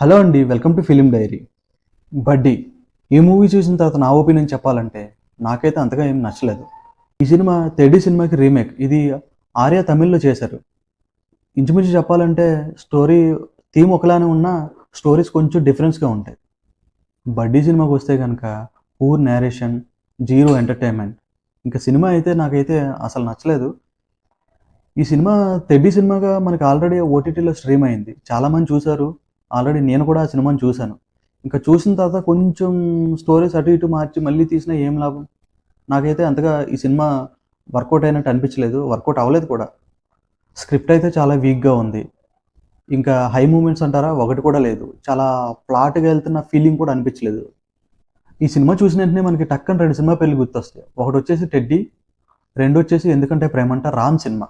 Hello అండి, welcome to film dairy. బడ్డీ ఈ మూవీ చూసిన తర్వాత నా ఒపీనియన్ చెప్పాలంటే నాకైతే అంతగా ఏం నచ్చలేదు. ఈ సినిమా తెడ్డీ సినిమాకి రీమేక్. ఇది ఆర్య తమిళ్లో చేశారు. ఇంచుమించు చెప్పాలంటే స్టోరీ థీమ్ ఒకలానే ఉన్నా స్టోరీస్ కొంచెం డిఫరెన్స్గా ఉంటాయి. బడ్డీ సినిమాకి వస్తే కనుక పూర్ నేరేషన్, జీరో ఎంటర్టైన్మెంట్. ఇంకా సినిమా అయితే నాకైతే అసలు నచ్చలేదు. ఈ సినిమా తెడ్డీ సినిమాగా మనకి ఆల్రెడీ ఓటీటీలో స్ట్రీమ్ అయింది. చాలామంది చూశారు. ఆల్రెడీ నేను కూడా ఆ సినిమాని చూశాను. ఇంకా చూసిన తర్వాత కొంచెం స్టోరీస్ అటు ఇటు మార్చి మళ్ళీ తీసినా ఏం లాభం? నాకైతే అంతగా ఈ సినిమా వర్కౌట్ అయినట్టు అనిపించలేదు. వర్కౌట్ అవ్వలేదు కూడా. స్క్రిప్ట్ అయితే చాలా వీక్‌గా ఉంది. ఇంకా హై మూమెంట్స్ అంటారా? ఒకటి కూడా లేదు. చాలా ఫ్లాట్‌గా వెళ్తున్న ఫీలింగ్ కూడా అనిపించలేదు. ఈ సినిమా చూసిన వెంటనే మనకి టక్కన 2 సినిమా పేర్లు గుర్తొస్తాయి. ఒకటొచ్చేసి 'టెడ్డీ', రెండొచ్చేసి 'ఎందుకంటే ప్రేమంట' రామ్ సినిమా.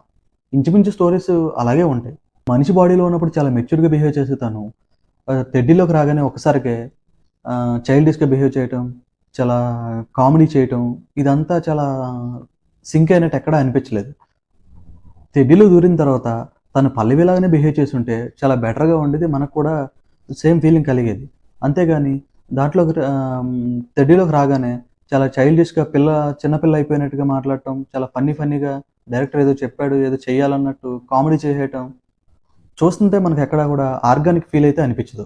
ఇంచుమించు స్టోరీస్ అలాగే ఉంటాయి. మనిషి బాడీలో ఉన్నప్పుడు చాలా మెచ్యూర్డ్‌గా బిహేవ్ చేసే తను 'టెడ్డీలోకి' రాగానే ఒక్కసారికే చైల్డిష్‌గా బిహేవ్ చేయటం, చాలా కామెడీ చేయటం, ఇదంతా చాలా సింక్ అయినట్టు ఎక్కడా అనిపించలేదు. 'టెడ్డీలో' దూరిన తర్వాత తను పల్లవిలాగానే బిహేవ్ చేసుంటే చాలా బెటర్‌గా ఉండేది. మనకు కూడా సేమ్ ఫీలింగ్ కలిగేది. అంతేగాని దాంట్లోకి 'టెడ్డీలోకి' రాగానే చాలా చైల్డిష్‌గా చిన్న పిల్ల అయిపోయినట్టుగా మాట్లాడటం, చాలా ఫన్నీగా డైరెక్టర్ ఏదో చెప్పాడు, ఏదో చేయాలన్నట్టు కామెడీ చేసేయటం చూస్తుంటే మనకెక్కడా గూడా ఆర్గానిక్ ఫీల్ అయితే అనిపించదు.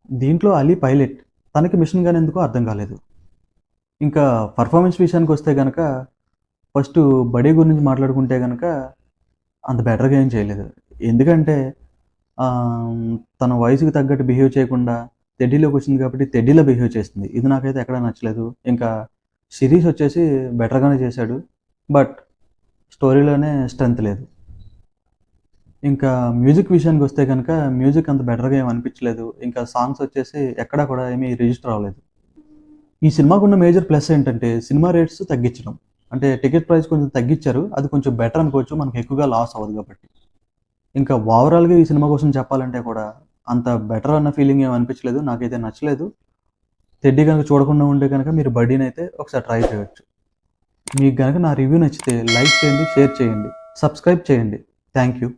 దీంట్లో అలీ పైలట్. తనకి మిషన్ గన్ ఎందుకో అర్థం కాలేదు. ఇంకా పర్ఫార్మెన్స్ విషయానికొస్తే గనక ఫస్టు 'బడీ' గురించి మాట్లాడుకుంటే గనక అంత బెటర్‌గా ఏం చేయలేదు. ఎందుకంటే తన వయసుకి తగ్గట్టు బిహేవ్ చేయకుండా 'టెడ్డీలోకొచ్చింది' కాబట్టి 'టెడ్డీలో' బిహేవ్ చేసింది. ఇది నాకైతే ఎక్కడా నచ్చలేదు. ఇంకా 'శిరీష్' వచ్చేసి బెటర్‌గానే చేశాడు. బట్ స్టోరీలోనే స్ట్రెంత్ లేదు. ఇంకా మ్యూజిక్ విషయానికొస్తే గనక మ్యూజిక్ అంత బెటర్‌గా ఏమి అనిపించలేదు. ఇంకా సాంగ్స్ వచ్చేసి ఎక్కడా కూడా ఏమీ రిజిస్టర్ అవ్వలేదు. ఈ సినిమాకున్న మేజర్ ప్లస్ ఏంటంటే సినిమా రేట్స్ తగ్గించడం. అంటే టికెట్ ప్రైస్ కొంచెం తగ్గించారు. అది కొంచెం బెటర్ అనుకోవచ్చు. మనకు ఎక్కువగా లాస్ అవ్వదు కాబట్టి. ఇంకా ఓవరాల్‌గా ఈ సినిమా కోసం చెప్పాలంటే కూడా అంత బెటర్ అన్న ఫీలింగ్ ఏమి అనిపించలేదు. నాకైతే నచ్చలేదు. 'టెడ్డీ' గనుక చూడకుండా ఉంటే గనక మీరు 'బడ్డీ'నైతే ఒకసారి ట్రై చేయొచ్చు. మీకు గనక నా రివ్యూ నచ్చితే లైక్ చేయండి, షేర్ చేయండి, సబ్స్క్రైబ్ చేయండి. Thank you.